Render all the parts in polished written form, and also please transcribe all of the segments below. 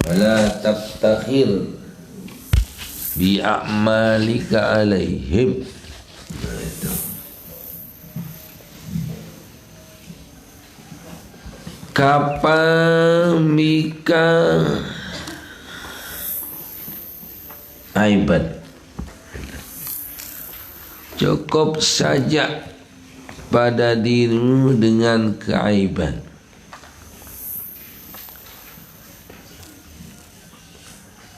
wala tabtakhir bi'amalika alaihim. Nah, itu. Kapamika aiban, cukup saja pada dirimu dengan keaiban.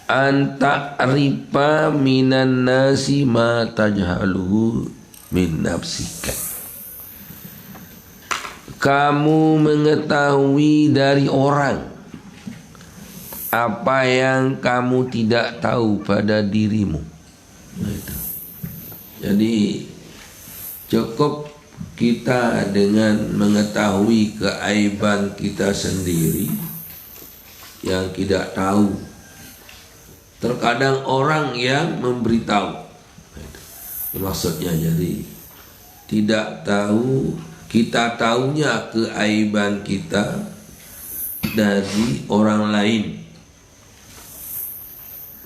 Anta ripa minan nasi ma tajhaluhu min nafsika. Kamu mengetahui dari orang apa yang kamu tidak tahu pada dirimu. Jadi cukup kita dengan mengetahui keaiban kita sendiri yang tidak tahu. Terkadang orang yang memberitahu, maksudnya jadi tidak tahu, kita tahunya keaiban kita dari orang lain,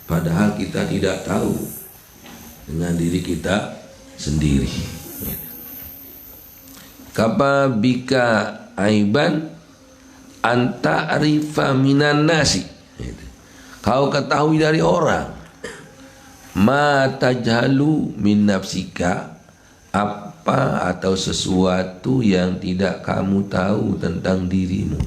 padahal kita tidak tahu dengan diri kita sendiri. Kapa bika aiban anta arifa minan nasi. Kau ketahui dari orang ma tajhalu min nafsika, apa atau sesuatu yang tidak kamu tahu tentang dirimu.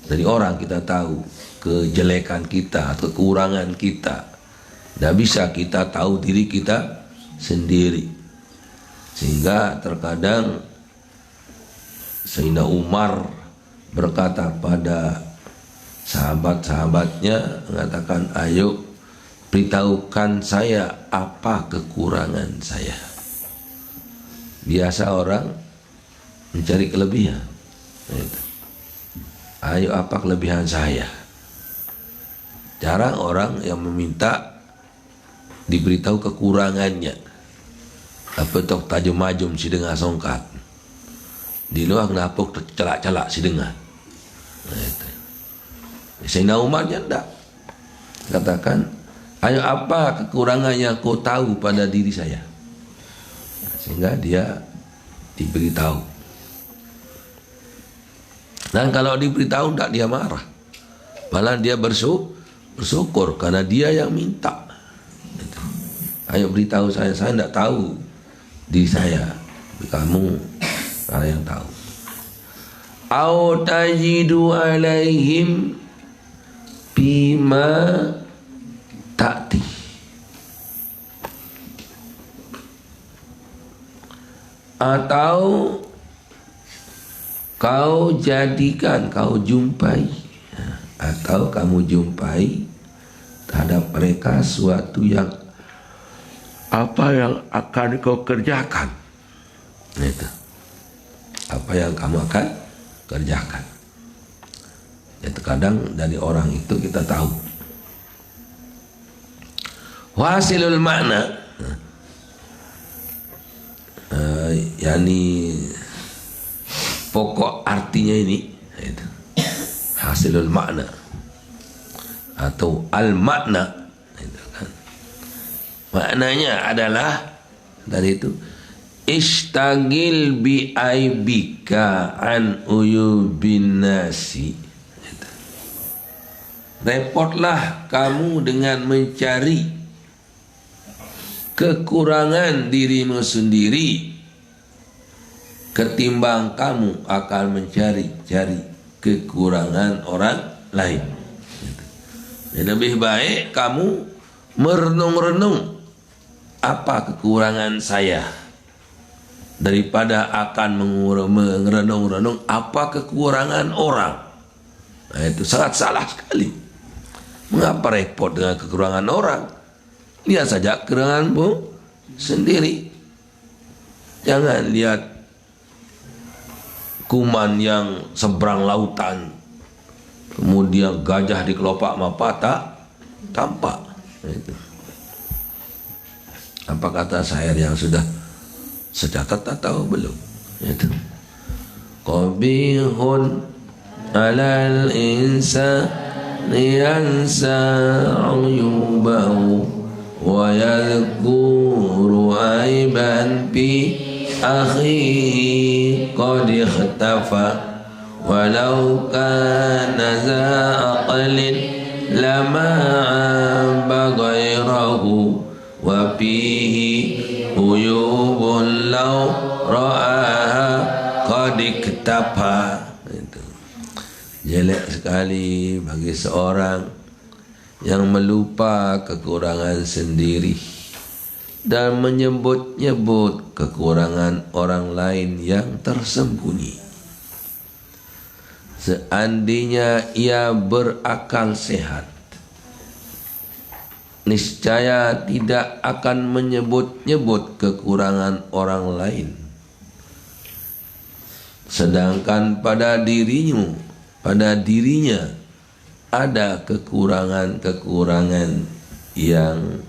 Dari orang kita tahu kejelekan kita atau kekurangan kita. Tidak bisa kita tahu diri kita sendiri. Sehingga terkadang Sayyidina Umar berkata pada sahabat-sahabatnya, mengatakan, ayo beritahukan saya apa kekurangan saya. Biasa orang mencari kelebihan. Ayo apa kelebihan saya. Jarang orang yang meminta diberitahu kekurangannya. Apa tok tajam-majum si dengar songkat. Di luar napuk celak-celak si dengar. Sayyidina Umar tidak katakan, ayo apa kekurangan yang kau tahu pada diri saya, sehingga dia diberitahu. Dan kalau diberitahu tidak dia marah, malah dia bersyukur karena dia yang minta. Ayo beritahu saya tidak tahu diri saya, kamu yang tahu. Au tajidu alaihim bima ta'ti, atau kau jadikan, kau jumpai, atau kamu jumpai terhadap mereka suatu yang apa yang akan kau kerjakan. Itu apa yang kamu akan kerjakan. Ya, terkadang dari orang itu kita tahu. Wasilul makna, yakni pokok artinya ini, itu hasilul makna atau al makna, itu kan. Maknanya adalah dari itu, istagil bi aibika an uyubin nasi. Repotlah kamu dengan mencari kekurangan dirimu sendiri ketimbang kamu akan mencari-cari kekurangan orang lain. Jadi lebih baik kamu merenung-renung apa kekurangan saya daripada akan merenung-renung apa kekurangan orang. Nah, itu sangat salah sekali. Mengapa repot dengan kekurangan orang? Lihat saja kekuranganmu sendiri. Jangan lihat kuman yang seberang lautan, kemudian gajah di kelopak mata tak tampak. Itu. Apa kata syair yang sudah secatat atau belum? Itu. Qabihun alal insa ينسى عيوبه ويذكر عيبا في أخيه قد اختفى ولو كان ذا عقل لما عاب غيره وفيه عيوب لو رآها قد اكتفى. Jelek sekali bagi seorang yang melupa kekurangan sendiri dan menyebut-nyebut kekurangan orang lain yang tersembunyi. Seandainya ia berakal sehat, niscaya tidak akan menyebut-nyebut kekurangan orang lain. Sedangkan pada dirinya ada kekurangan-kekurangan yang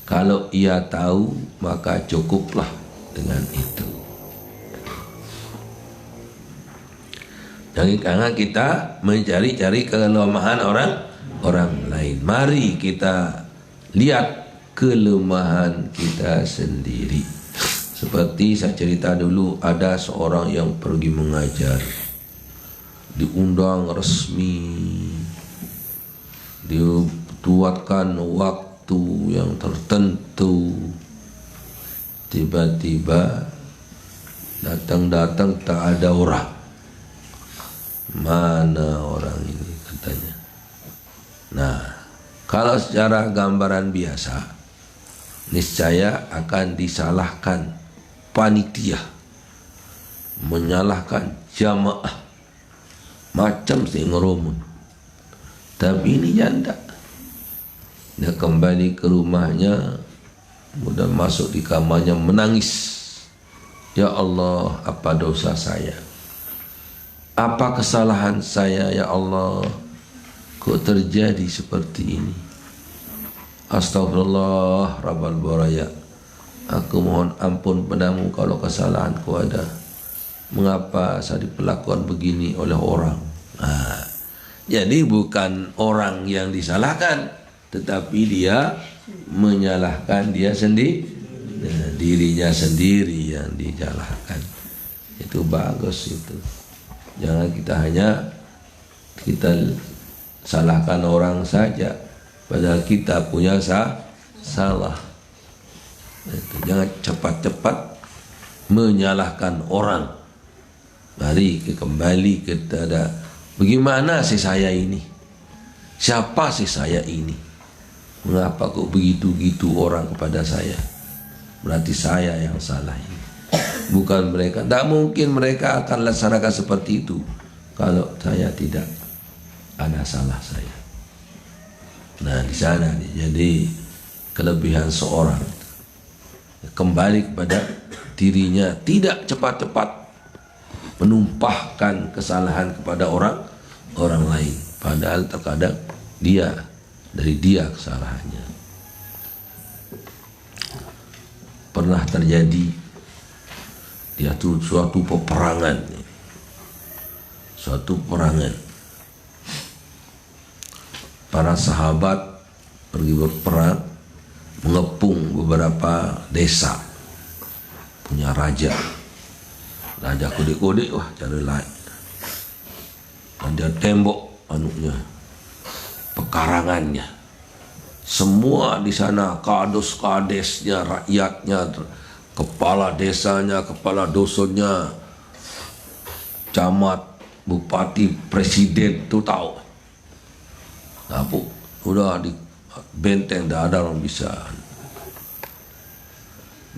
kalau ia tahu maka cukuplah dengan itu. Jangan kita mencari-cari kelemahan orang lain. Mari kita lihat kelemahan kita sendiri. Seperti saya cerita dulu, ada seorang yang pergi mengajar, diundang resmi, dituatkan waktu yang tertentu, tiba-tiba datang tak ada orang. Mana orang ini, katanya. Nah, kalau secara gambaran biasa, niscaya akan disalahkan panitia, menyalahkan jamaah, macam si ngerumun. Tapi ini janda, dia kembali ke rumahnya, kemudian masuk di kamarnya menangis. Ya Allah, apa dosa saya? Apa kesalahan saya, ya Allah? Kok terjadi seperti ini? Astagfirullah Rabbal Baraya. Aku mohon ampun padamu kalau kesalahanku ada. Mengapa saya diperlakukan begini oleh orang? Jadi bukan orang yang disalahkan, tetapi dia menyalahkan dia sendiri, dirinya sendiri yang disalahkan. Itu bagus itu. Jangan kita salahkan orang saja, padahal kita punya salah. Jangan cepat-cepat menyalahkan orang. Mari kembali kepada bagaimana sih saya ini? Siapa sih saya ini? Mengapa kok begitu-gitu orang kepada saya? Berarti saya yang salah ini, bukan mereka. Tak mungkin mereka akan laksanakan seperti itu kalau saya tidak ada salah saya. Nah, di sana jadi kelebihan seorang kembali kepada dirinya, tidak cepat-cepat menumpahkan kesalahan kepada orang lain, padahal terkadang dari dia kesalahannya. Pernah terjadi dia tuh suatu peperangan, para sahabat pergi berperang, mengepung beberapa desa, punya raja kode-kode, wah cari lain, dan dia tembok pekarangannya, semua di sana kades-kadesnya, rakyatnya, kepala desanya, kepala dusunnya, camat, bupati, presiden tuh tahu. Tapi udah di benteng, tidak ada orang bisa.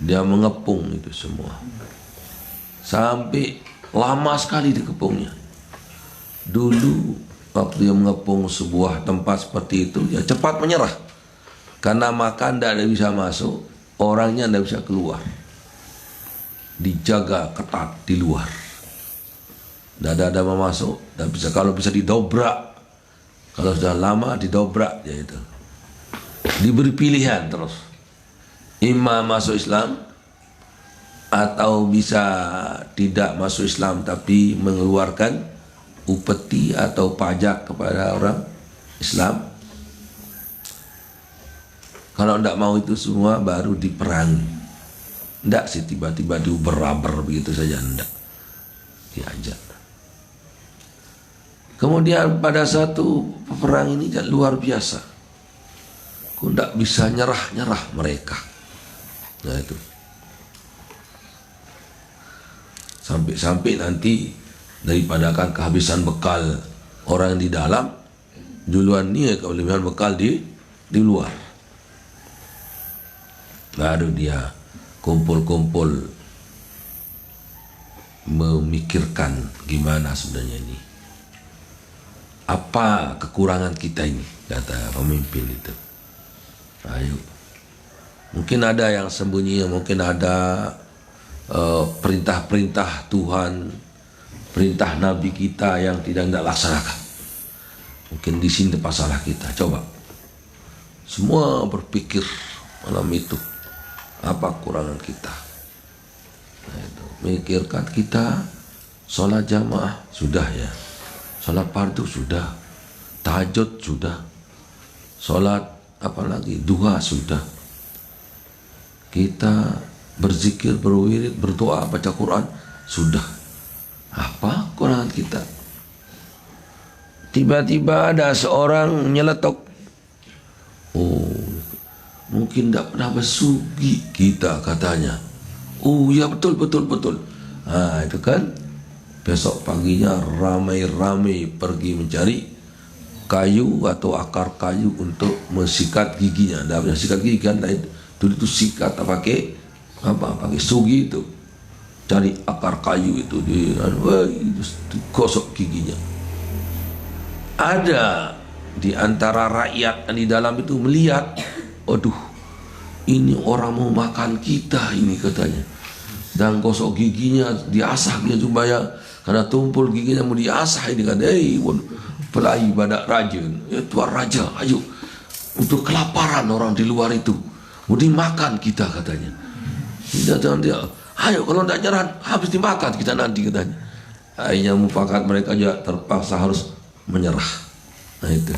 Dia mengepung itu semua sampai lama sekali dikepungnya. Dulu waktu dia mengepung sebuah tempat seperti itu, ya cepat menyerah karena makan tidak bisa masuk, orangnya tidak bisa keluar, dijaga ketat di luar, tidak ada mau masuk, tidak bisa. Kalau bisa didobrak, kalau sudah lama didobrak, ya itu diberi pilihan terus, imam masuk Islam atau bisa tidak masuk Islam tapi mengeluarkan upeti atau pajak kepada orang Islam. Kalau tidak mau itu semua baru diperangi. Tidak sih tiba-tiba diuber-aber begitu saja, tidak. Diajak. Kemudian pada satu perang ini luar biasa. Kau tidak bisa nyerah mereka. Nah itu. Sampai nanti daripada akan kehabisan bekal orang di dalam, duluan ni kelebihan bekal di luar. Baru dia kumpul-kumpul memikirkan gimana sebenarnya ini. Apa kekurangan kita ini, kata pemimpin itu. Ayo. Mungkin ada yang sembunyi, mungkin ada perintah-perintah Tuhan, perintah Nabi kita yang tidak laksanakan. Mungkin di sini masalah kita. Coba semua berpikir malam itu, apa kekurangan kita. Nah, itu. Mikirkan kita sholat jamaah sudah ya, sholat fardu sudah, tahajud sudah, sholat apalagi duha sudah, kita berzikir, berwirid, berdoa, baca Quran sudah. Apa kekurangan kita? Tiba-tiba ada seorang nyeletok. Oh, mungkin tidak pernah bersugi kita katanya. Oh ya betul. Nah itu kan. Besok paginya ramai-ramai pergi mencari kayu atau akar kayu untuk mensikat giginya. Dah sikat gigi kan, dulu itu sikat pakai sugi itu. Cari akar kayu itu gosok giginya. Ada di antara rakyat di dalam itu melihat, aduh, ini orang mau makan kita ini katanya. Dan gosok giginya, diasah dia supaya karena tumpul giginya mau diasah ini kan. Pelai badak raja, tuan raja, ayo, untuk kelaparan orang di luar itu mau dimakan kita katanya. Dia, ayo kalau tidak nyerah habis dimakan kita nanti katanya. Akhirnya mufakat mereka juga terpaksa harus menyerah. Nah itu,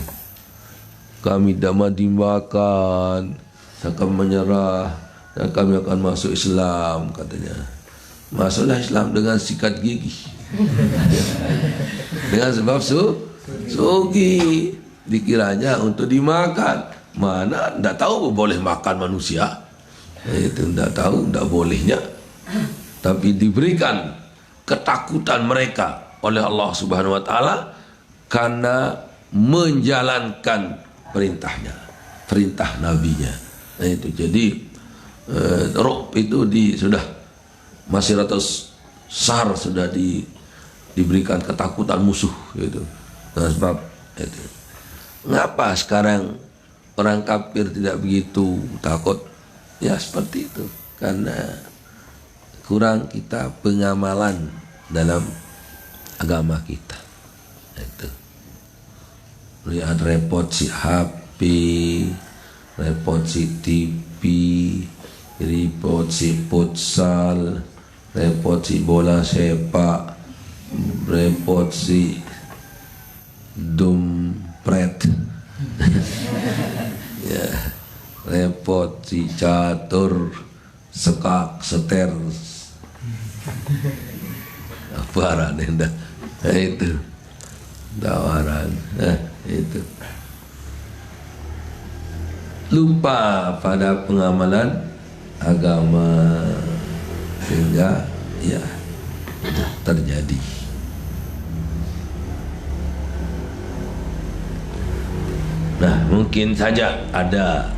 kami tidak dimakan, akan menyerah dan kami akan masuk Islam katanya. Masuklah Islam dengan sikat gigi. Dengan sebab sugi dikiranya untuk dimakan. Mana tidak tahu boleh makan manusia. Itu tidak tahu, tidak bolehnya. Tapi diberikan ketakutan mereka oleh Allah Subhanahu Wa Taala karena menjalankan perintahnya, perintah nabinya. Nah itu jadi Rob itu sudah masyarakat sar sudah diberikan ketakutan musuh gitu. Nah, sebab itu. Ngapa sekarang orang kafir tidak begitu takut? Ya seperti itu, karena kurang kita pengamalan dalam agama kita. Itu. Lihat repot si HP, repot si TV, repot si futsal, repot si bola sepak, repot si dompet, ya, repot si catur, sekak, seter, apa dah, itu tawaran, itu lupa pada pengamalan agama sehingga ya terjadi. Nah, mungkin saja ada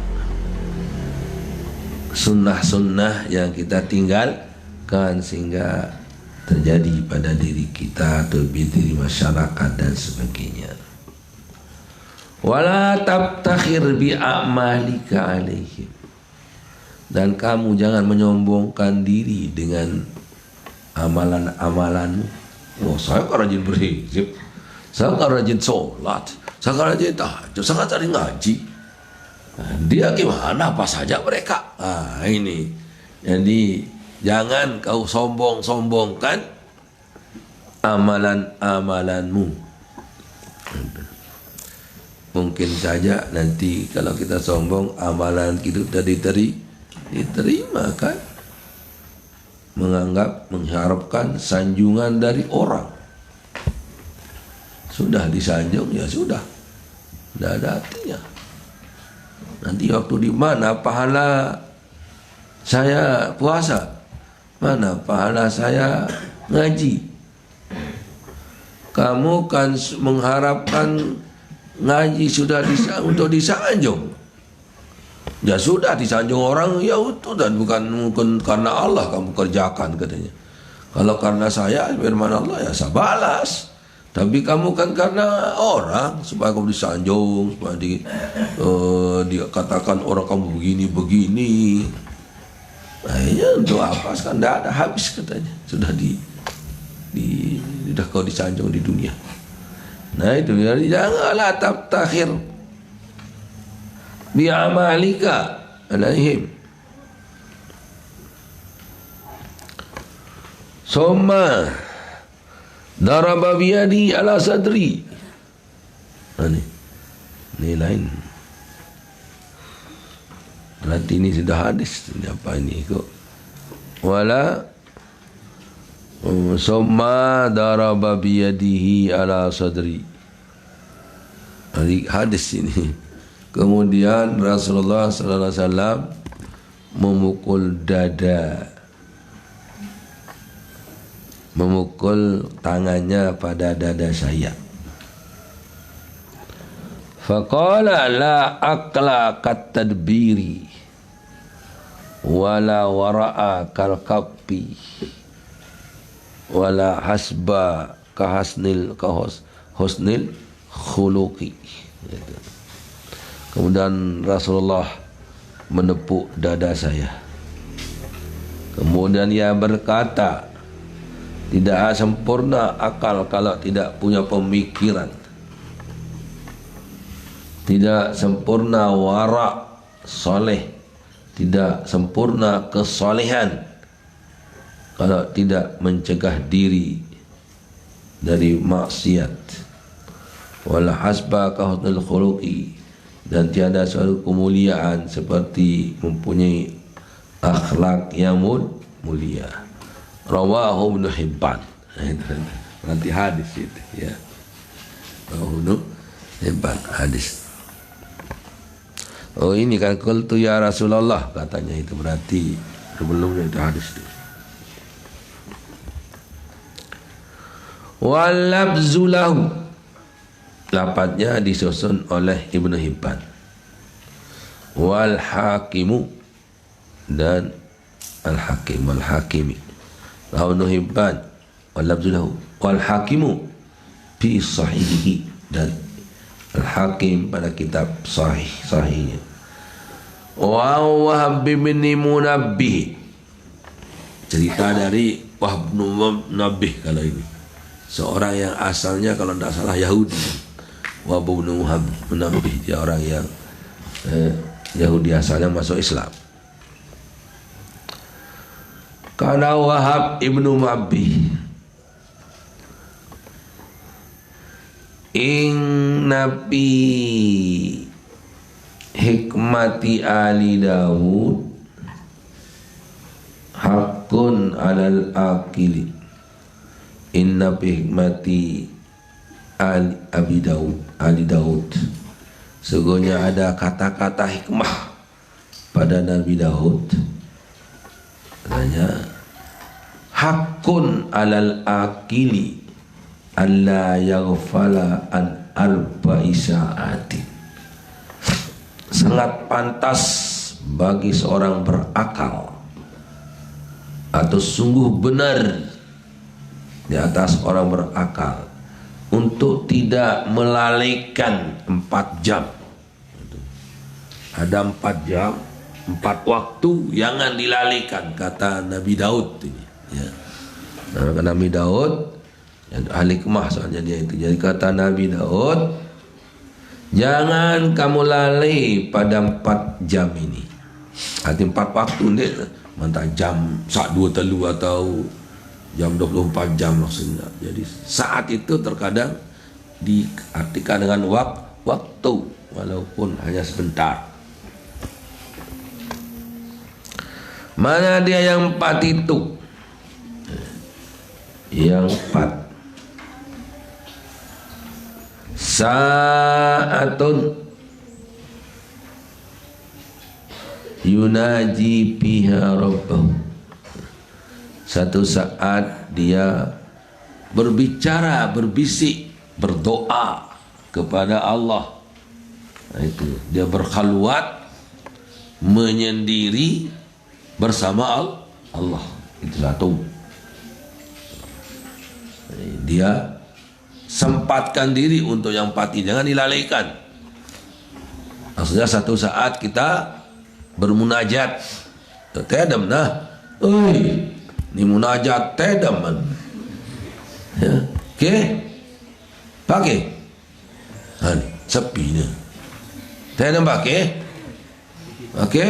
sunnah-sunnah yang kita tinggalkan sehingga terjadi pada diri kita atau diri masyarakat dan sebagainya. Wala tabtakhir bi a'malika alaihim. Dan kamu jangan menyombongkan diri dengan amalan-amalanmu. Oh, saya kan rajin berhijab, saya kan rajin sholat, saya kan rajin tahajud, saya kan sering ngaji. Nah, dia gimana? Apa saja mereka? Ini. Jadi jangan kau sombong-sombongkan amalan-amalanmu. Mungkin saja nanti kalau kita sombong amalan kita diterima kan, menganggap mengharapkan sanjungan dari orang. Sudah disanjung ya sudah, tidak ada artinya. Nanti waktu di mana pahala saya puasa, mana pahala saya ngaji. Kamu kan mengharapkan ngaji sudah untuk disanjung. Ya sudah disanjung orang ya itu, dan bukan karena Allah kamu kerjakan katanya. Kalau karena saya firman Allah ya saya balas. Tapi kamu kan karena orang supaya kamu disanjung, supaya dikatakan orang kamu begini. Nah ini untuk apa? Kan tidak ada habis katanya. Sudah sudah kau disanjung di dunia. Nah itu jadi janganlah tabtakhir bi amalika alaihim. Summa daraba biyadi ala sadri. Ini lain. Berarti ini sudah hadis. Ini apa ini kok? Wala summa daraba biyadihi ala sadri. Hadis ini. Kemudian Rasulullah sallallahu alaihi wasallam memukul dada, memukul tangannya pada dada saya. Faqala la aqla kat tadbiri wala wara'a kal kaffi wala hasba husnil khuluqi. Kemudian Rasulullah menepuk dada saya. Kemudian ia berkata, tidak sempurna akal kalau tidak punya pemikiran. Tidak sempurna wara' soleh. Tidak sempurna kesolehan kalau tidak mencegah diri dari maksiat. Wala hasba ka husnul khuluqi, dan tiada suatu kemuliaan seperti mempunyai akhlak yang mulia. Rawahu Ibnu Hibban. Nanti hadis itu ya. Rawahu Ibnu Hibban hadis. Oh ini kan qultu ya Rasulullah katanya, itu berarti sebelumnya itu hadis itu. Wal labzu lahu, lafadznya disusun oleh Ibnu Hibban. Wal hakimu, dan al hakim, wal hakimi. Lahu Ibnu Hibban wal labzu lahu wal hakimu fi sahihihi, dan al hakim pada kitab sahihnya. Wa Wahab bin Munabbih, cerita dari Wahab bin Munabbih kalau ini, seorang yang asalnya kalau tidak salah Yahudi. Wahab bin Munabbih, dia orang yang Yahudi asalnya masuk Islam. Karena Wahab ibnu Munabbih ing nabi hikmati ali Daud hakun alal akili. Inna bihikmati ali Daud, sesungguhnya ada kata-kata hikmah pada Nabi Daud. Katanya hakun alal akili alla yaghfala an arba'i sa'atin, sangat pantas bagi seorang berakal atau sungguh benar di atas orang berakal untuk tidak melalaikan 4 jam. Ada 4 jam, 4 waktu, jangan dilalaikan, kata Nabi Daud ini. Ya. Nah, Nabi Daud ahli hikmah soalnya dia itu. Jadi kata Nabi Daud, jangan kamu lalai pada 4 jam ini. Arti 4 waktu ni, mantap jam saat 2 telu atau jam 24 jam maksudnya. Jadi saat itu terkadang diartikan dengan waktu, walaupun hanya sebentar. Mana dia yang empat itu? Yang empat. Sa'atun yunaji biha rabbahu. Satu saat dia berbicara, berbisik, berdoa kepada Allah. Nah, itu dia berkhalwat, menyendiri bersama Allah. Itu satu. Dia sempatkan diri untuk yang pati, jangan dilalaikan. Maksudnya satu saat kita bermunajat, tedam nah, ini munajat tedam man. Ya, oke, pakai, sepi ni, tedam pakai, oke,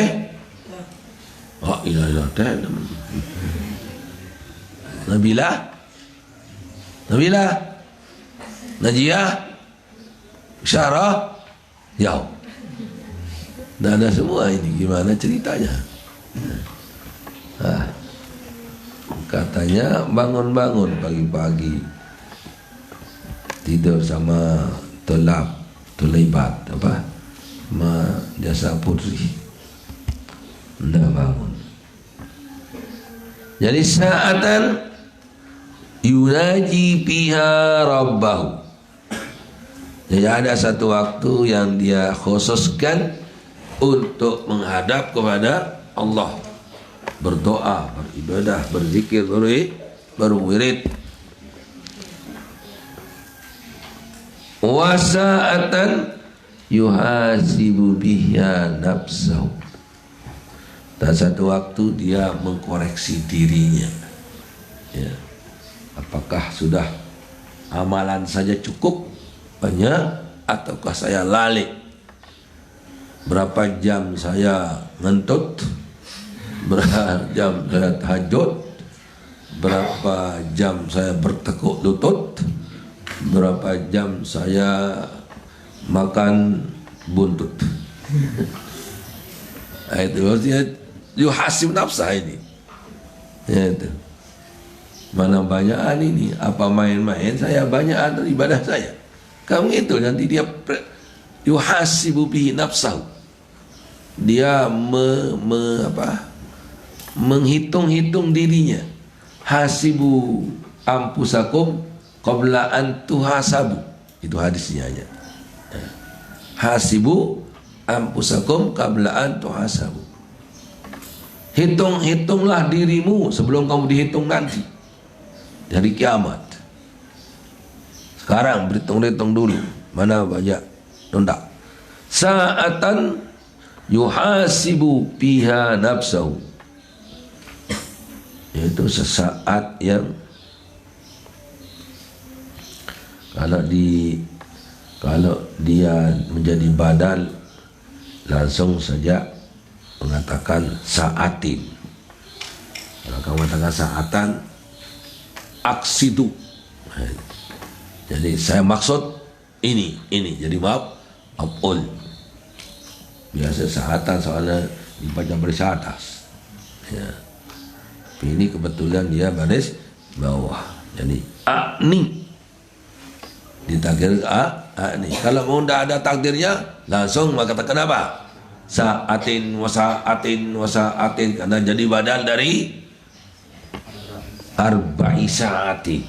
oh ilah tedam, Nabila, Najiyah, Syarah, jauh. Dah ada semua ini, gimana ceritanya? Katanya bangun-bangun pagi-pagi, tidur sama Tulaibat apa? Jasa Putri. Ndak bangun. Jadi saatan yunaji biha rabbahu. Jadi ada satu waktu yang dia khususkan untuk menghadap kepada Allah, berdoa, beribadah, berzikir, berwirid. Wasa'atan yuhasibu biha nafsahu. Dan satu waktu dia mengkoreksi dirinya, ya. Apakah sudah amalan saja cukup banyak, ataukah saya lalai? Berapa jam saya ngentut, berapa jam saya tahajud, berapa jam saya bertekuk lutut, berapa jam saya makan buntut. Itu maksudnya yuhasib nafsah ini, ya, itu. Mana banyakan ini, apa main-main, saya banyakan ibadah saya. Kamu itu nanti dia yuhasibu bihi nafsahu. Dia menghitung-hitung dirinya. Hasibu ampusakum qabla an tuhasabu. Itu hadisnya aja. Hasibu ampusakum qabla an tuhasabu. Hitunglah dirimu sebelum kamu dihitung nanti dari kiamat. Sekarang berhitung-hitung dulu, mana banyak tundak. Sa'atan yuhasibu biha nafsahu, yaitu sesaat yang kalau dia menjadi badal langsung saja mengatakan saatin. Kalau kamu mengatakan saatan, aksidu, jadi saya maksud ini jadi maf'ul. Biasa saatan soalnya dibaca baris atas, ya. Tapi ini kebetulan dia baris bawah, jadi akni ditakdir akni. Kalau mau tidak ada takdirnya langsung maka katakan apa? Sa'atin wasa'atin, karena jadi badal dari arba'i sa'atin.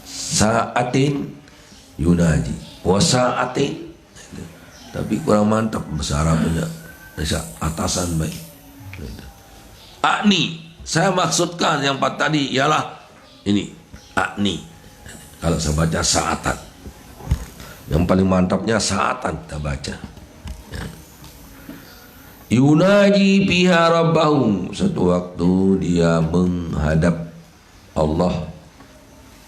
Sa'atin yunaji wasa'atin. Tapi kurang mantap bahasa Arabnya, bahasa atasan baik. Akni, saya maksudkan yang empat tadi ialah ini akni. Kalau saya baca saatan, yang paling mantapnya saatan kita baca. Yunaji biha rabbahu, satu waktu dia menghadap Allah,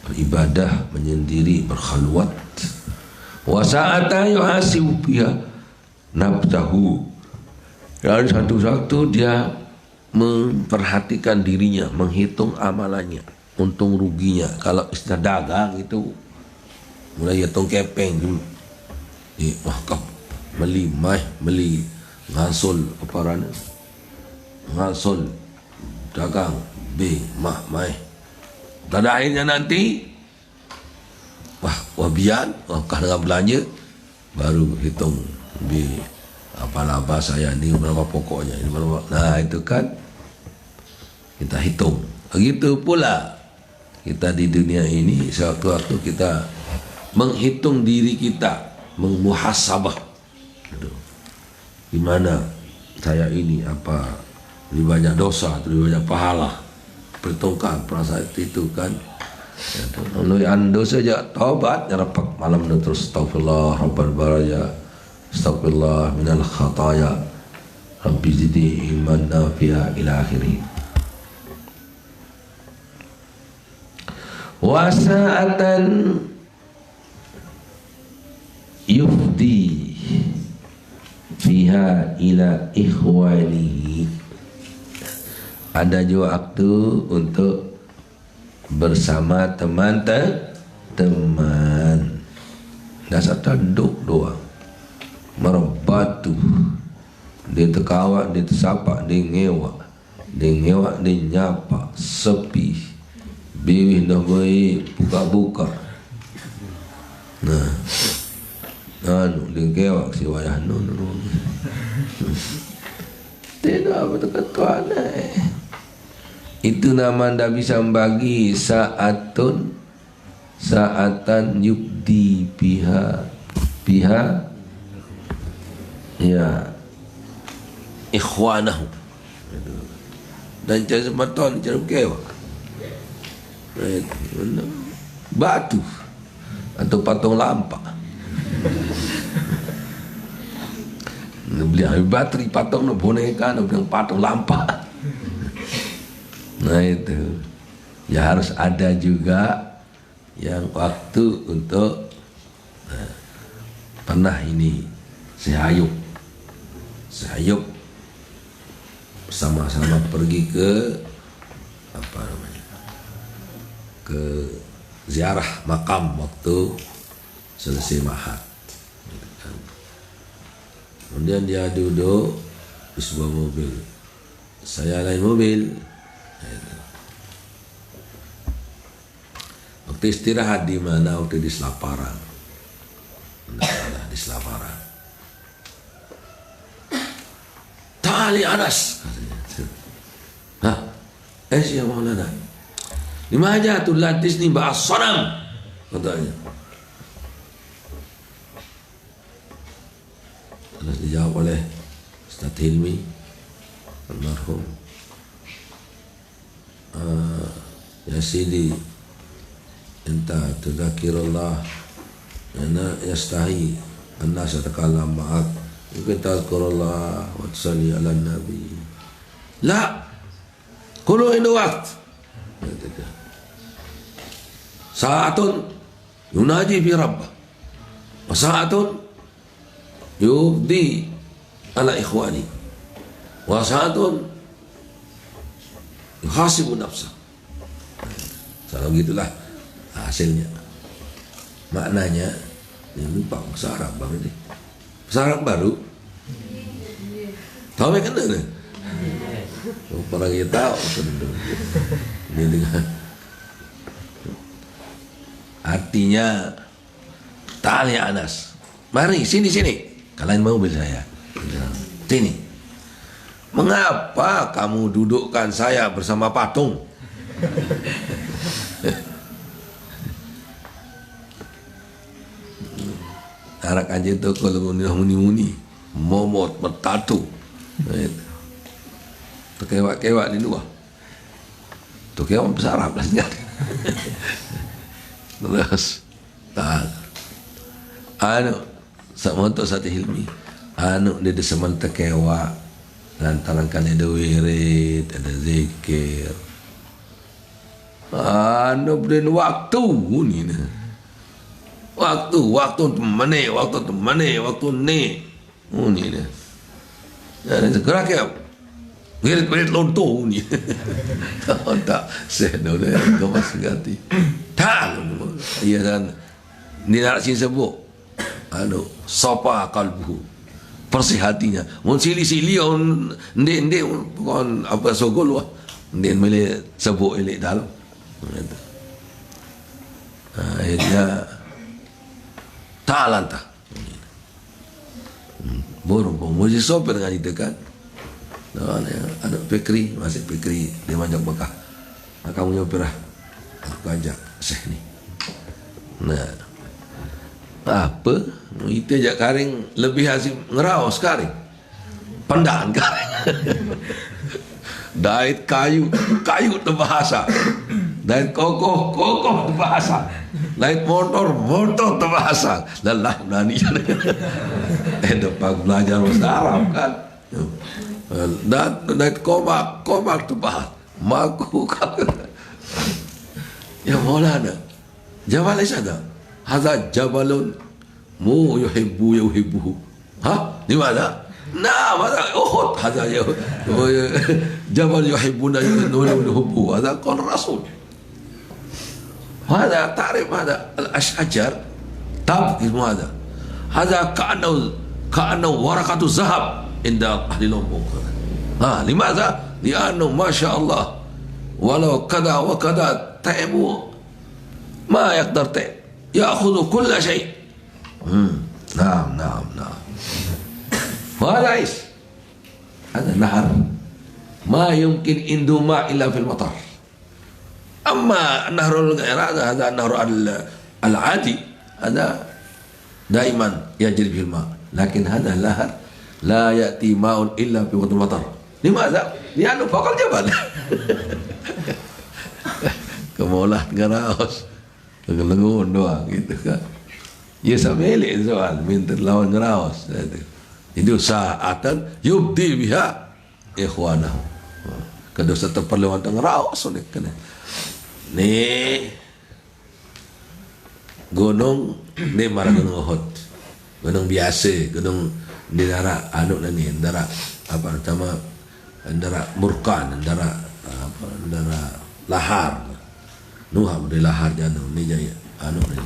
beribadah, menyendiri, berkhalwat. Wa sa'ata yuhasibu biha nafsahu, dan satu-satu dia memperhatikan dirinya, menghitung amalannya, untung ruginya. Kalau istilah dagang itu mulai hitung kepeng dulu di wakaf beli ngasul aparana ngasul dagang mai pada akhirnya nanti wabian dengan belanja baru hitung apa saya ini berapa pokoknya ini berapa. Nah itu kan kita hitung. Begitu pula kita di dunia ini sewaktu-waktu kita menghitung diri kita, memuhasabah. Gimana saya ini apa lebih banyak dosa atau lebih banyak pahala? Perhitungkan perasaan itu kan. Lalu anda saja taubat nyerapak malam dan terus astagfirullah rabbal baraya astagfirullah minal khataya rabbi zidni iman nafi'a ila akhirih. Wasa'atan yufdi fiha ila ikhwanihi, ada juga waktu untuk bersama teman-teman. Dasar tanduk doang merebatu, dia terkawak, dia tersapak, dia ngewak, dia nyapa, sepi bibih dah baik, buka-buka. Nah, dia ngewak si wayah tidak betul tuan. Itu nama anda bisa membagi saatan yubdi biha ya ikhwanahu, dan cara semeton cara kewak batu atau patung lampak. Beli bateri patung no boneka no patung lampak. Nah itu ya harus ada juga yang waktu untuk pernah ini sehayuk sama-sama pergi ke apa namanya, ke ziarah makam waktu selesai mahat. Kemudian dia duduk di sebuah mobil, saya lain mobil. Waktu istirahat di mana? Waktu di Selaparan. Di Selaparan. Tali Anas katanya. Hah? Ya Maulana. Lima aja tuh latis nih bahas sonam katanya. Terus dijawab oleh Ustaz Hilmi almarhum. Ya Sidi, enta tudzakirullah ana yastahi an-nas yatakallam ma'ak, kita tazkurullah wa tusalli ala nabi. La kullu inda waqt sa'atun yunaji fi rabbah wa sa'atun yubdi ala ikhwani wa sa'atun yuhasibu nafsah. Kalau gitulah hasilnya. Maknanya ini lupa bahasa Arab bang ini. Bahasa Arab baru. Tahu kan ada? Orang kita tahu ini dengan artinya tali Anas. Mari sini. Kalian mau mobil saya. Sini. Mengapa kamu dudukkan saya bersama patung? Arak aja itu kalau muni momot bertatu, terkewak-kewak di luar, terkewak besar Arab lah senyap. Terus, sama untuk satu Hilmi, dia desaman terkewak, lantaran kan ada wirid, ada zikir. Beri waktu ni waktu temane waktu ni dah. Jadi segera ke wirid lonto ni. Tak seno dah kau masih ganti. Tak iya kan. Dia nak sini sebut sopa kalbuhu, bersih hatinya. Mun sili-sili on ndek kon apa sogol wah. Ndek mele sebut elok dalam. Akhirnya ta'alan tak. Borong pun mesti sopir dengan kita kan. Ada Fikri, masih Fikri dia manjak Mekah. Kamu nyopir lah. Aku ajak Syekh ni. Nah, apa? Kita ajak karing lebih hasil ngeraos karing. Pendaan karing. Dait kayu terbahasa. Dait kokoh terbahasa. Dait motor terbahasa. Lelah berani. Depan belajar bahasa Arab kan. Dait komak terbahasa. Maku kata. Ya Maulana, Jabal ada. Hadza jabalun mu yuhibbuhu. Ha? Di mana? Nah, mana? Uhud. Hadza jabal yuhibbuna yuhibbuhu. Hadza qala Rasul. Hadza ta'rif hadza al-ashjar tab ismu hadza. Hadza ka'annahu warakatu zahab inda ahli Lombok. Ha, limadha? Li'annahu masyaallah walau kada wa kada ta'amu ma yaqdar ya'khudhu kull shay. Naam. Wala is hada nahar ma yumkin indu ma illa fil matar. Amma nahrul ghaira hada nahr al-adi hada daiman yajri bil ma, lakin hada lahar la ya'ti ma'un illa fi waqtil matar. Limadha? Li'annahu fawqa al-jabal. Kemolah ngeraos lengun doang gitu kan. Ya samele soal minta lawan ngeraos itu saatan yubdi biha ikhwanahu. Kada sa terperluan ngeraos oleh kena ni gunung ni marah gunung Uhud, gunung biasa, gunung di daerah ni daerah apa nama daerah Burkan, daerah lahar. Nuha dari lahar jana ni jaya ni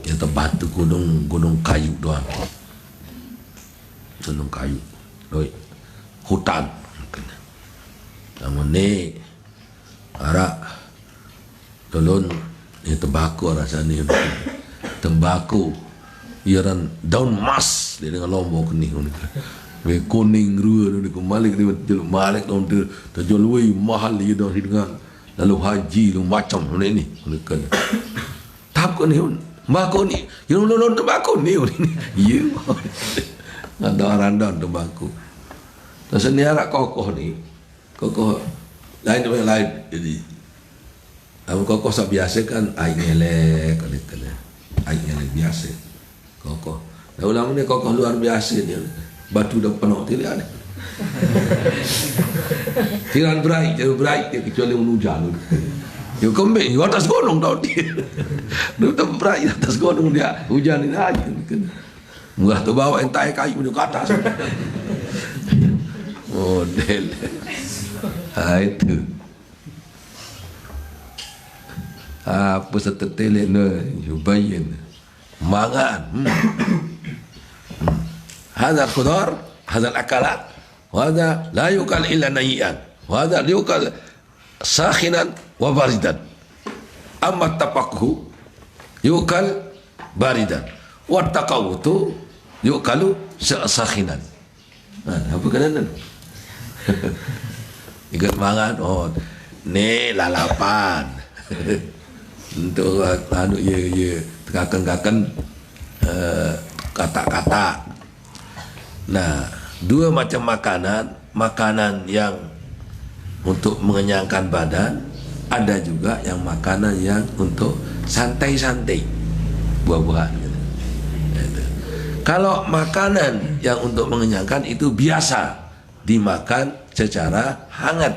yang tempat tu gunung kayu doang, gunung kayu doi hutan namun ni arak tolon ni tembakau rasanya tembakau iaran daun emas dia dengan Lombok ni kuning rua ni malik ni malik daun tu terjual wei mahal dia dah dengan lalu haji lu macam ni kan takut ni tembakau ni you non tembakau ni you ada randan tembakau terus ni arak kokoh ni kokoh lain jadi apa kokoh sak biasa kan air ngelek kan air ngelek biasa kokoh dah ulama ni kokoh luar biasa dia batu dah penuh tidak ada. Tiran berai dia kecuali hujan. Dia kembali di atas gunung tau dia. Dia berai di atas gunung dia hujan ini aja. Murah tu bawa entai kayu di atas. Model. Itu. Apa setetele ni yubayin. Mangan. Hadal khudar, hadal akalat. Wahada la yukal illa nayian. Wahada yukal sakhinan wa baridan. Amma tapakhu yukal baridan. Wa taqawtu yukalu sakhinan. Apa kena nan? Ikut mangan ni lalapan. Untuk anu ye tekakan kata-kata. Nah, dua macam makanan yang untuk mengenyangkan badan, ada juga yang makanan yang untuk santai-santai, buah-buahan gitu. Kalau makanan yang untuk mengenyangkan itu biasa dimakan secara hangat.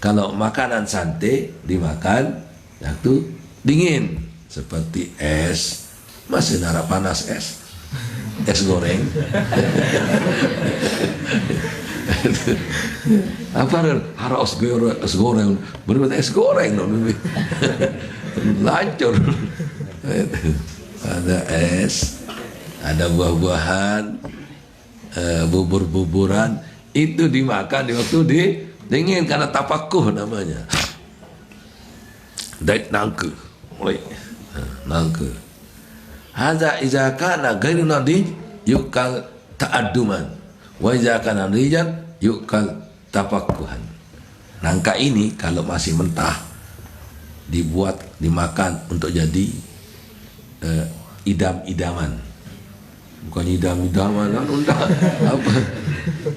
Kalau makanan santai dimakan waktu dingin, seperti es, masih nara panas es goreng. Apa harus es goreng? Benar-benar es goreng, lancur. Ada es, ada buah-buahan, bubur-buburan, itu dimakan di waktu dingin karena tapakuh namanya. Dait nangke, nangke. Hadza iza kana ghairu nadij yukal ta'adduman wa iza kana nadijan yukal tapakuhan. Nangka ini kalau masih mentah dibuat dimakan untuk jadi idam-idaman, bukan idam-idaman, apa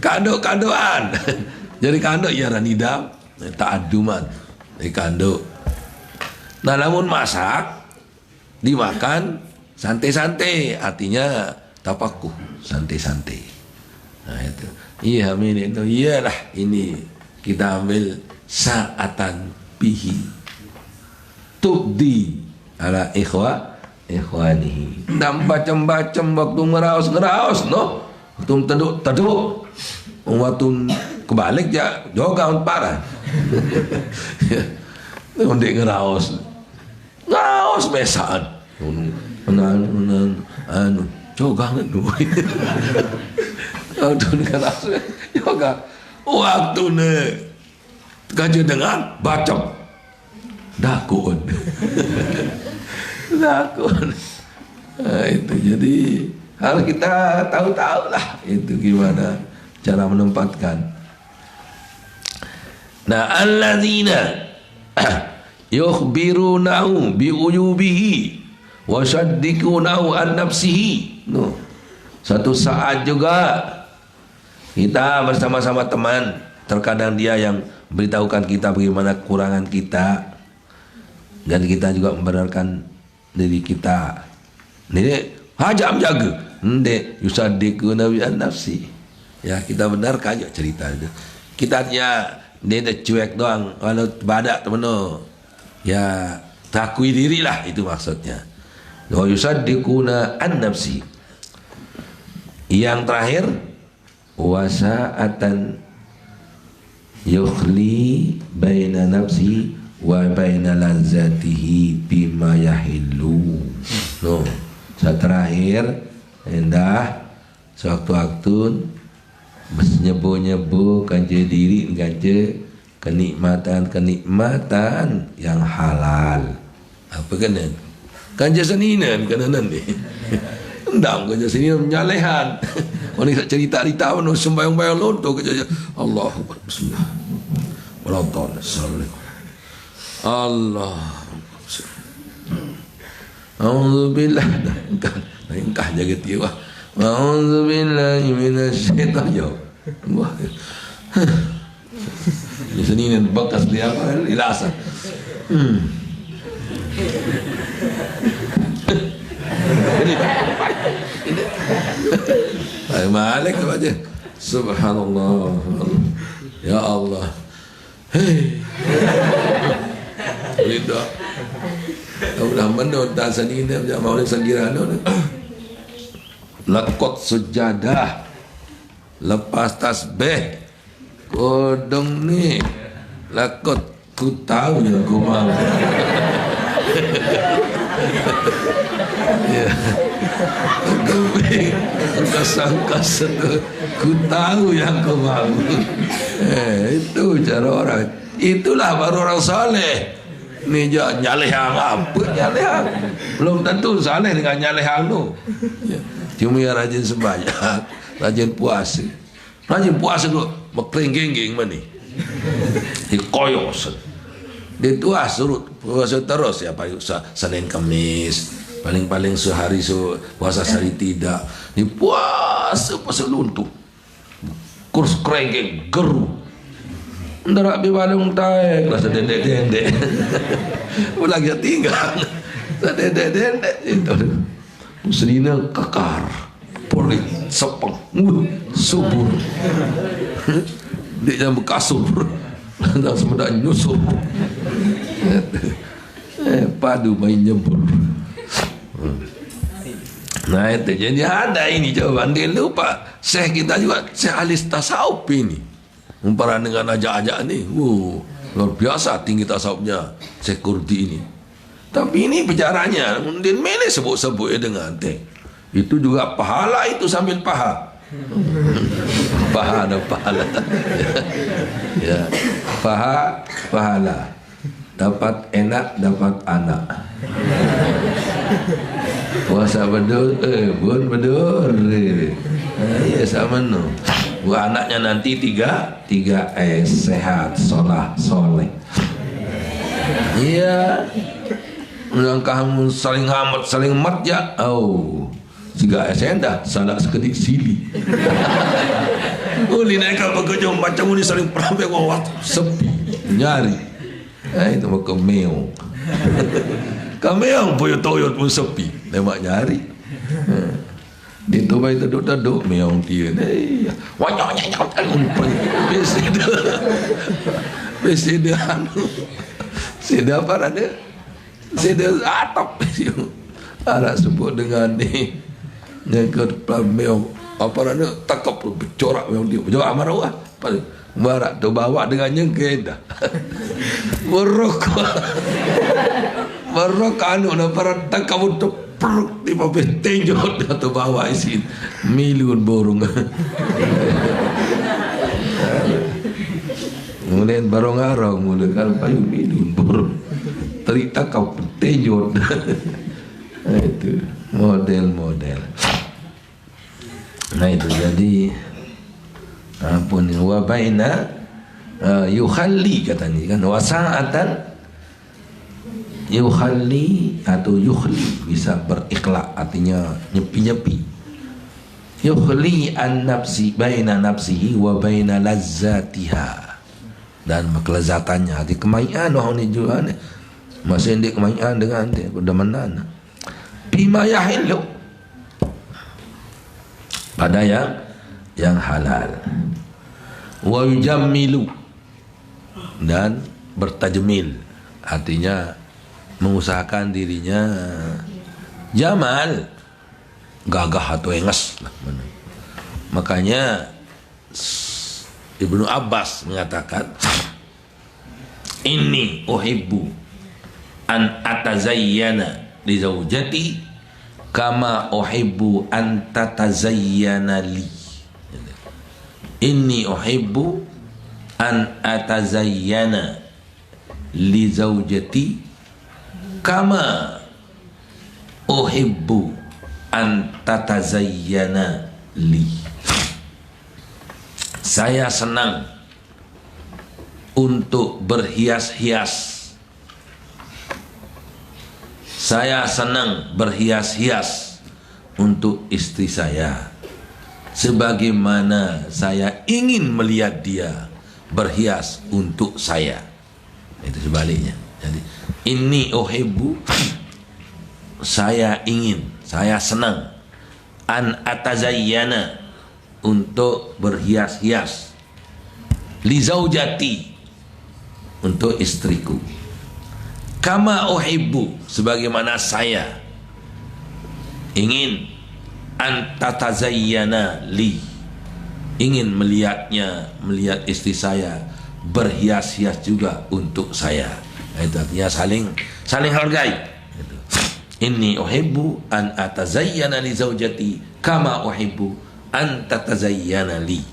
kado-kadoan. Jadi kado ya ran idam, ta'adduman, kado. Nah, namun masak dimakan santai-santai, artinya tapakuh, santai-santai. Nah itu, iya ini itu, iyalah ini kita ambil sa'atan bihi tubdi ala ikhwanihi. Dan macam-macam waktu ngeraus, no, waktu teduk, waktu kebalik ya juga parah. Untuk ngeraus mesaan. Jogang itu. Waktu ngeraus juga. Waktu kaji dengan bacok dakun. Nah, itu jadi harus kita tahu-tahu lah itu gimana cara menempatkan. Nah, alladzina yukhbirunahu bi'uyubihi wa shaddikunahu an nafsihi. No. Satu saat juga kita bersama-sama teman, terkadang dia yang beritahukan kita bagaimana kekurangan kita, dan kita juga membenarkan diri kita. Ini hajam jaga. Ndek yusaddiquna bi an-nafsi. Ya, kita benarkan aja cerita itu. Kita hanya dia cuek doang, kalau badak teman. Ya, takui dirilah itu maksudnya. Wa yusaddiquna an-nafsi. Yang terakhir wasa'atan yukhli baina nafsi wa baina lazatihi bima yahillu. No, terakhir endah sewaktu-waktu menyebo-nyebo kanje diri kanje kenikmatan yang halal. Apa kena? Kanje seninan kena nanti. Endam kanje seninan menyalehan. Orang ni cerita-cerita pun sembayang-bayang lontok kerja. Allahu Akbar. Bismillah. Wallahu Assalamualaikum. Allah. A'udzubillah. Engkah jaga tiwa. A'udzubillahi minasyaitanir rajim. Wah. Di sini ni bekas dia apa? Ilasan. Malik aja. Subhanallah. Ya Allah. Hei. Lidah. Udah menut tasan ini macam mau sangirano. Lakot sujadah. Lepas tasbih. Kodong ni. Lakot ku tahu yang ku mau. Ya. Engkau sangka setu, ku tahu yang kau mau. Itu cara orang. Itulah baru orang saleh. Ni jangan nyaleh apa nyaleh. Belum tentu saleh dengan nyaleh tu. Cuma yang rajin sembahyang, rajin puasa. Rajin puasa tu mekling-gengging mana? Dikoyos. Dia tuah suruh puasa terus ya Pak Senin Kamis. Paling-paling sehari puasa sehari tidak. Ni puasa luntuk. Kurs kerengking geru. Ndak bi balung taek lah sedendek-dendek. Lagi tinggal. Sedendek-dendek itu. Muslimnya kekar. Poli sepeng. Subur. Dia jangan berkasur. Dan semudah nyusur. Padu main nyembur. Nah itu jadi ada ini jawaban. Dia lupa Syekh kita juga Syekh Alis Tasawuf ini umparan dengan ajak-ajak ni. Luar biasa tinggi tasawufnya Syekh Kurdi ini. Tapi ini bicaranya mungkin mele sebut-sebut ya dengan teh. Itu juga pahala itu sambil paha. Paha ada pahala. Ya. Pahala. Dapat enak, dapat anak. Puasa bedur, bun bedur. Ya sama no. Buat anaknya nanti tiga sehat, soleh. Iya. Kamu saling hamat, saling mat ya. Oh, jika dah salah sekedik sili. Uli naik apa kerja macam ni saling perampai waktu sepi nyari. Itu mah kemeong. Kemeong poyot-toyot pun sepi, lemak nyari. Di tu baik duduk meong dia. Wanyok Presiden anu. Sida apa ada? Sida atap. Anak sebut dengan ni. Yang ke meong apa ada takap bercorak meong dia. Bercorak marah ah. Barak tu bawa dengan nyengke dah. Berok anu na para takap tu perut di bawah tenjot atau bawa isi miliun borong. Kemudian barong arong mula kalau payu miliun borong. Teri takap tenjot. Itu model. Nah itu jadi ampun wa baina yukhalli katanya kan wasa'atan yukhalli atau yukhli bisa berikhla artinya nyepi yukhli an nafsi baina nafsihi wa baina lazzatiha dan kelezatannya di kemaian ni juga masih di kemaian dengan dia kedemenan bima yahillu pada yang halal wa yujammilu dan bertajmil artinya mengusahakan dirinya jamal gagah atau enges makanya Ibnu Abbas mengatakan inni uhibbu an atazayyana li zaujati kama uhibbu an tatazayyana li. Inni uhibbu an atazayyana li zaujati kama uhibbu an tatazayyana li. Saya senang untuk berhias-hias. Saya senang berhias-hias untuk istri saya sebagaimana saya ingin melihat dia berhias untuk saya. Itu sebaliknya. Jadi inni uhibbu, saya ingin, saya senang, an atazayyana, untuk berhias-hias, li zaujati, untuk istriku, kama uhibbu, sebagaimana saya ingin, an tatazayyana li, ingin melihatnya, melihat istri saya berhias-hias juga untuk saya. Itu artinya saling hargai. Inni uhibbu an atazayyana li zaujati kama uhibbu an tatazayyana li.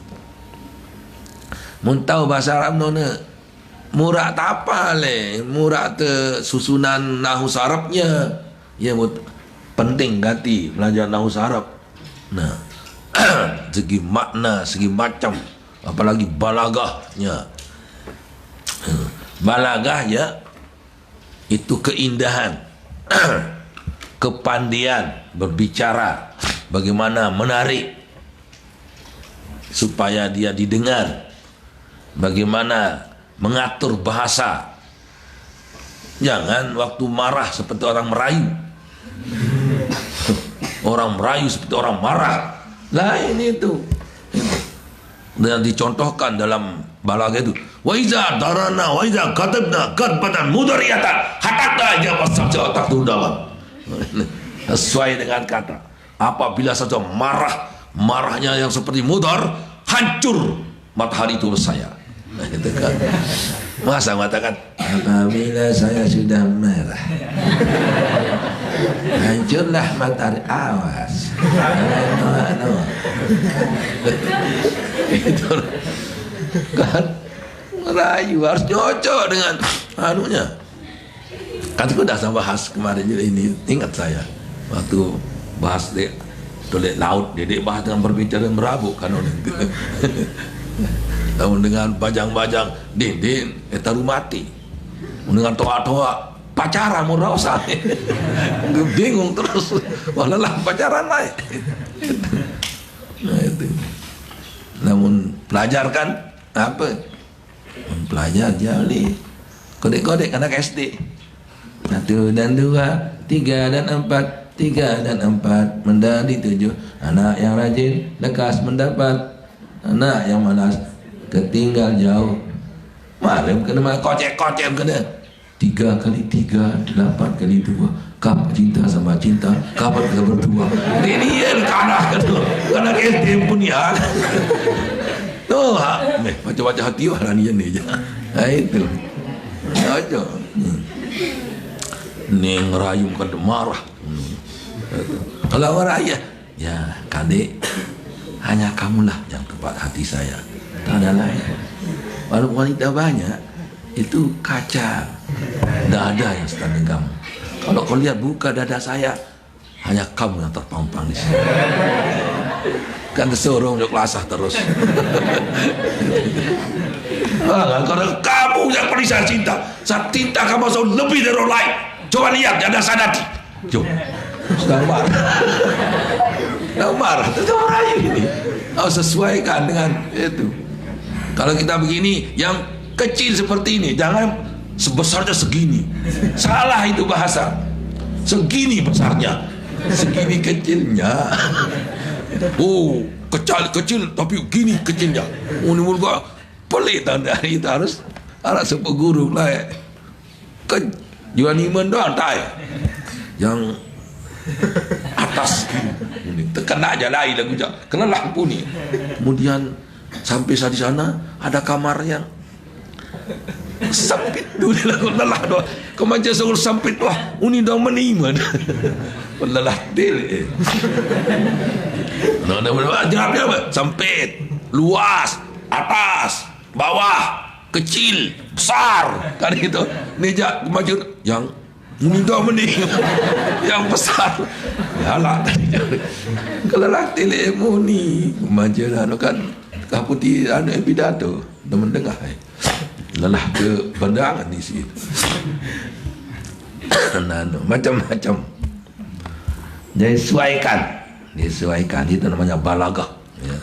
Mun tahu bahasa Arab nona murak tak apa le, murak te susunan nahwu Arabnya. Ya penting ganti belajar nahwu Arab. Nah, segi makna, segi macam, apalagi balagahnya. Balagah ya itu keindahan, kepandian berbicara, bagaimana menarik supaya dia didengar, bagaimana mengatur bahasa. Jangan waktu marah seperti orang merayu. Orang merayu seperti orang marah. Lah ini itu. Dan dicontohkan dalam balaghah itu. Wa iza darana wa iza katabna qadbatan mudariyatan hatta jawab sabja taktudawan. Sesuai dengan kata. Apabila saja marahnya yang seperti mudar, hancur matahari itu saya. Itu kan. Masa mengatakan apabila saya sudah merah, hancurlah matahari, awas. Itu kan merayu, harus cocok dengan anunya. Kan aku dah bahas kemarin juga ini, ingat saya waktu bahas Dolek laut, dia bahas dengan berbicara merabuk kan namun dengan bajang-bajang din eta mati dengan toa-toa pacaran mau rasa bingung terus walah pacaran naik. Nah itu namun pelajar kan apa pelajar jali kodek-kodek anak SD 1 dan 2 3 dan 4 3 dan 4 menjadi 7. Anak yang rajin lekas mendapat, anak yang malas ketinggal jauh. Malam kena kocek-kocek kena 3 kali 3 8 kali 2. Kap cinta sama cinta, kapan kita berdua. Ini yang kanak SD pun ya. Tuh, baca-baca hati orang ni aja. Nah itu, aja. Ni ngerayu kan marah. Kalau orang ya kadek hanya kamulah yang tepat hati saya, tak ada lain. Walaupun wanita banyak itu kaca, tidak ada yang setanding kamu. Kalau kau lihat buka dada saya, hanya kamu yang terpampang di sini. Kan tersorong jok lasah terus. Karena kamu yang paling saya cinta, kamu selalu lebih dari orang lain. Coba lihat dada saya nanti. Coba. Sedang marah, itu merayu ini. Harus sesuaikan dengan itu. Kalau kita begini, yang kecil seperti ini, jangan sebesarnya segini. Salah itu bahasa. Segini besarnya, segini kecilnya. Oh, kecil tapi gini kecilnya. Oh, ini mulut pelit anda. Itu harus sebuah guru lah. Jual iman doang tak. Yang atas ini terkena aja lain lagu kena lampu nih. Kemudian sampai di sana ada kamar yang sempit dulu lagu lelah doa kemaja sungguh sempit wah uni dong meniman lelah del jawabnya apa sempit luas atas bawah kecil besar kan gitu nejak kemajuan yang minta mending yang besar ya lah kelelak tilemu ni majalah kan kaputi anu pidato teman dengar lelah ke pandangan di situ macam-macam disesuaikan itu namanya balagah ya.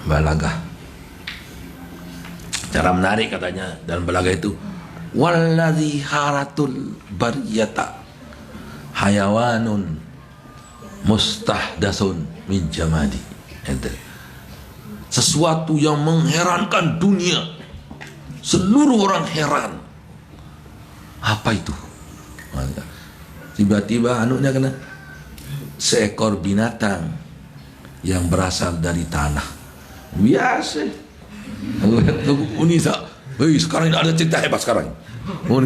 Balagah cara menarik katanya dalam balagah itu walladzi haratul bariyata hayawanun mustahdasun min jamadi. Sesuatu yang mengherankan dunia, seluruh orang heran. Apa itu? Tiba-tiba anunya kena seekor binatang yang berasal dari tanah. Biasa. Unisa, sekarang ini ada cerita hebat sekarang.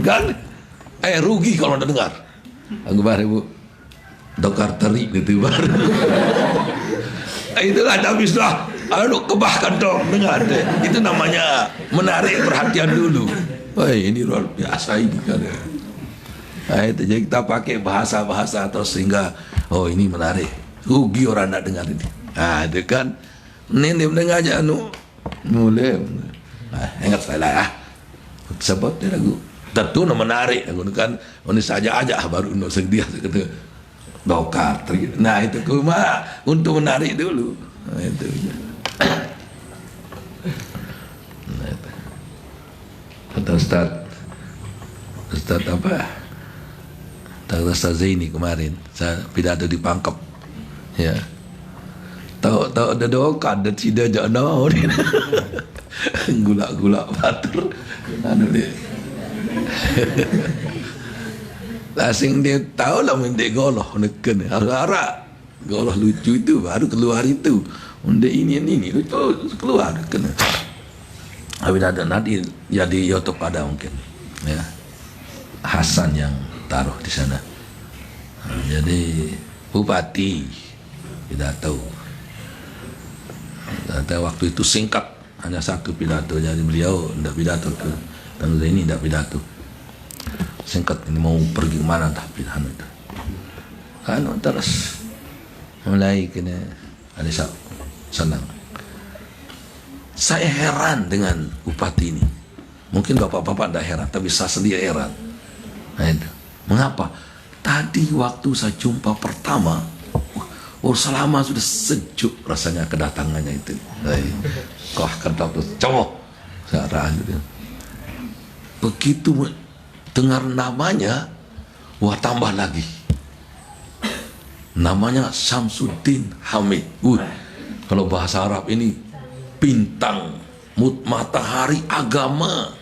Kan? Rugi kalau anda dengar. Aku baru ibu dokter terik itu baru. Itulah habis lah. Aduh kebahkan dong dengar deh. Itu namanya menarik perhatian dulu. Ini luar biasa ini kan. Itu jadi kita pakai bahasa-bahasa terus sehingga ini menarik. Rugi orang nak dengar ini. Itu kan. Ini mendengar aja mulai. Ingat saya lah. Sebab dia lagu tentu menarik aku kan ini saja aja baru untuk sedia kata dokar. Nah itu cuma untuk menarik dulu. Nah, itu. Nah, itu. Kata Ustaz apa? Kata Ustaz Zaini kemarin saya pidato di Pangkep. Ya. Tahu ada dokar dan tidak jana gula-gula batur anu dia. Lasing dia tahu lah mendek goloh neken harap goloh lucu itu baru keluar itu. Mendek ini lucu keluar kena. Tapi ada nanti jadi YouTube ada mungkin ya, Hasan yang taruh di sana. Jadi bupati pidato. Waktu itu singkat, hanya satu pidato. Jadi beliau tidak pidato ke tanggal ini, tidak pidato. Singkat, ini mau pergi kemana tak pidato itu. Kan terus mulai kena ada senang. Saya heran dengan bupati ini. Mungkin bapak-bapak tidak heran, tapi saya sendiri heran. Nah itu. Mengapa? Tadi waktu saya jumpa pertama, selama sudah sejuk rasanya kedatangannya itu. Kau kata tuh, cowok. Saya ragu. Begitu dengar namanya, tambah lagi. Namanya Syamsuddin Hamid. Kalau bahasa Arab ini bintang, matahari agama,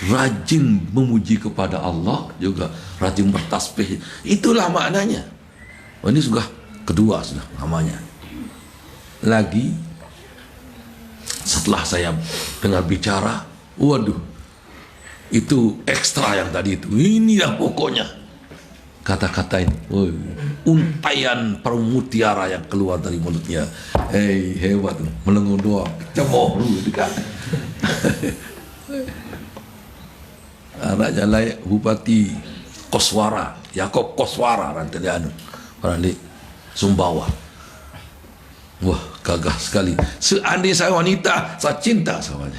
rajin memuji kepada Allah, juga rajin bertasbih. Itulah maknanya. Ini sudah kedua sudah namanya. Lagi setelah saya dengar bicara, waduh, itu ekstra yang tadi itu. Inilah pokoknya kata-kata ini, untaian permutiara yang keluar dari mulutnya. Hebat, melengung doa, cemooh gitu kan. Raja layak Bupati Koswara, Yakob Koswara, orang di Sumbawa. Wah, gagah sekali. Seandainya saya wanita, saya cinta samanya.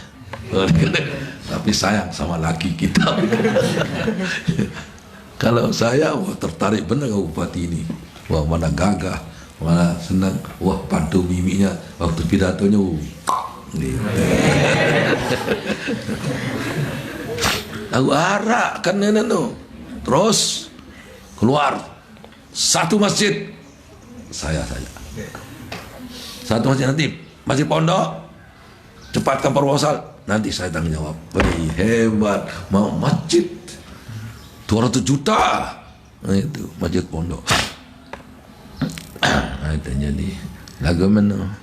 Tapi sayang sama laki kita. Kalau saya tertarik benar ke bupati ini. Wah, mana gagah, mana senang. Wah, pantu mimiknya waktu pidatonya. Aku arak kan nenek tu. Terus keluar satu masjid. Saya. Satu masjid nanti, masjid pondok. Cepatkan proposal, nanti saya tanggung jawab. Hebat, mau masjid 200 juta. Nah, itu masjid pondok. Nah, itu jadi lagu mana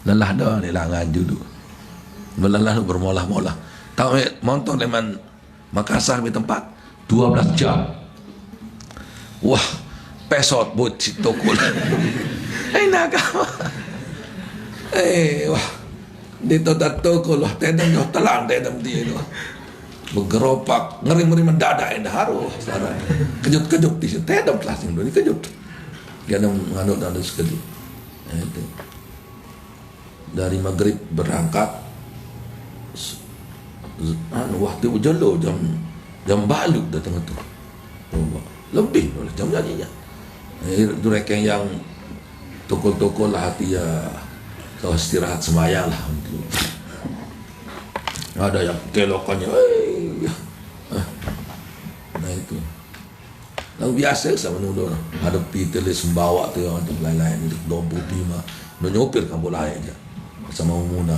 lelah dah ni lah ngaju tu. Melelah bermolah-molah. Tahu motor leman Makassar di tempat 12 jam. Wah, pesot buat si toko. Nak apa? Wah, dito toko lah, tendang jauh telang tendang dia tu. Bergeropak, ngeri-ngeri mendadak indah haruh. Kejut-kejut di situ, tendang kelasing dulu, kejut. Dia mengandung sekejut. Itu. Dari maghrib berangkat, waktu jelo jam balik datang itu. Lebih oleh jam jadinya. Mereka yang toko-toko lah hati ya, kau istirahat semayang lah. Ada yang kelokannya. Nah itu. Lalu biasa sama nudo. Ada pitelis Sumbawa tu yang untuk lain-lain itu 25. Nyopir kampung lain aja. Sama Muna.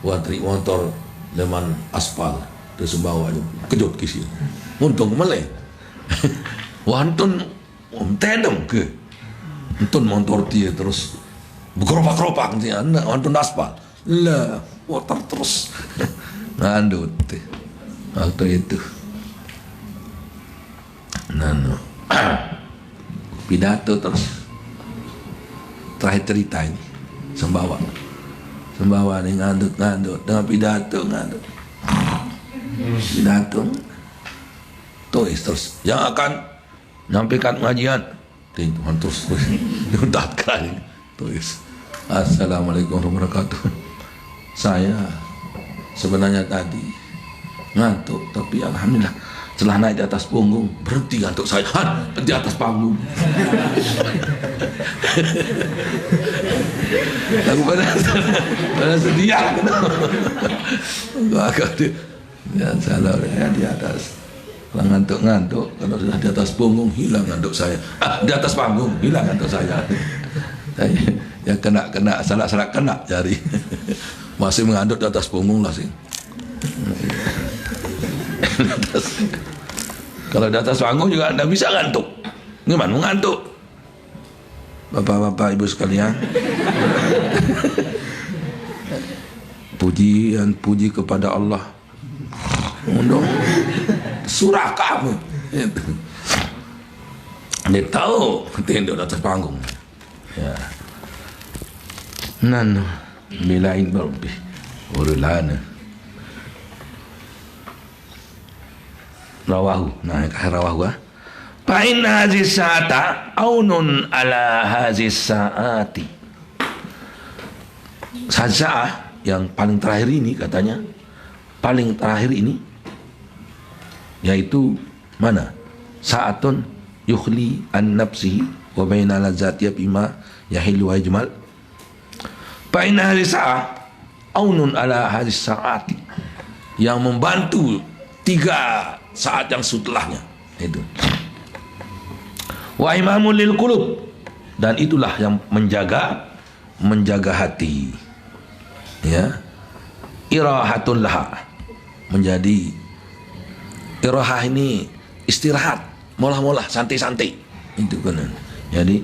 Wah, trik motor leman aspal di Sumbawa aja. Kejut kisi. Untung malai. Wah, antun tendem ke. Antun motor dia terus bergeropak-geropak dia. Antun aspal. Lah, motor terus ngandut. Waktu itu. Pidato terus. Terakhir cerita ini Sumbawa ni ngandut dengan pidato ngandut terus yang akan menyampaikan pengajian terus diundangkan tulis Assalamualaikum warahmatullahi wabarakatuh. Saya sebenarnya tadi ngantuk, tapi alhamdulillah setelah naik di atas punggung berhenti ngantuk saya di atas panggung. Aku pada sedia. Agak dia salah ya di atas. Kalau ngantuk-ngantuk, kalau sudah di atas punggung hilang ngantuk saya. Di atas panggung hilang ngantuk saya. Ya kena salah kena jari. Masih mengantuk di atas punggung lah sih. Kalau di atas panggung juga anda bisa ngantuk. Gimana mengantuk? Bapak-bapak, ibu sekalian. puji kepada Allah. Untuk surah kamu. Dia tahu tendok atas panggung. Ya. Nan bilain berbi urulana. Rawahu. Nah, rawahu. Fa inna hadhihi sa'ata aunun ala hadhihi sa'ati. Sa'ah yang paling terakhir ini katanya, paling terakhir ini yaitu mana? Sa'atun yukhli an nafsihi wa baina lazatiha bima yahillu wa yajmal. Fa inna hadhihi sa'ah aunun ala hadhihi sa'ati, yang membantu 3 saat yang setelahnya itu. Wa imamul lil qulub, dan itulah yang menjaga hati. Ya. Irahatun laha, menjadi irahah ini istirahat, molah-molah, santai-santai. Itu kan. Jadi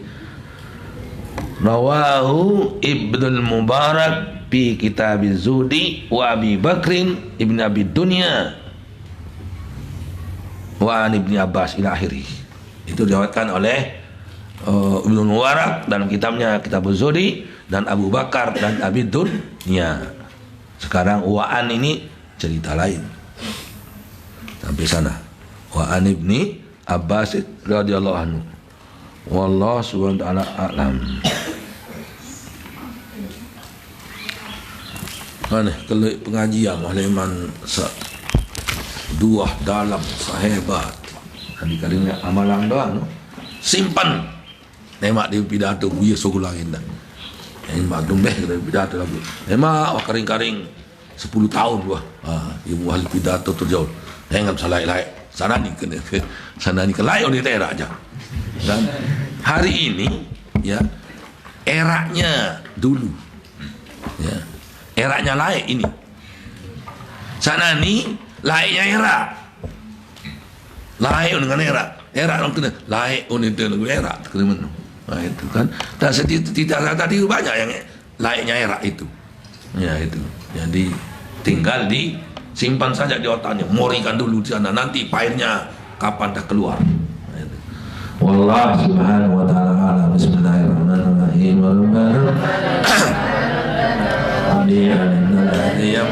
rawahu Ibnul Mubarak fi Kitabiz Zuhdi wa Abi Bakrin Ibn Abi Dunya wa an Ibni Abbas ila akhirih. Itu diriwayatkan oleh Ibnu Mubarak dalam kitabnya Kitabuz Zuhdi, dan Abu Bakar dan Abi Dunya. Sekarang wa'an ini cerita lain. Sampai sana. Wa'an Ibni Abbas radhiyallahu anhu. Wallahu subhanahu wa ta'ala a'lam. Mana kalau pengajian mahliman dua dalam sahabat. Kali-kalinya amalan doang, no? Simpan. Nemak di pidato buya sogulangin dah. Nemak dombeh dari pidato lagi. Nemak kering-kering 10 tahun gua. Ibu ahli pidato terjauh. Enggak bisa lain-lain. Sana ni kelai oleh daerah aja. Dan hari ini ya eranya dulu. Ya. Eranya lain ini. Sana ni lainnya era. Lain dengan era orang kena lain itu lagu era kena. Nah, itu kan. Dan tidak tadi banyak yang lainnya era itu. Ya itu. Jadi tinggal disimpan saja di otaknya, morikan dulu di sana, nanti pahitnya kapan dah keluar. Nah, itu. Wallahu subhanahu wa ta'ala. Bismillahirrahmanirrahim. Yang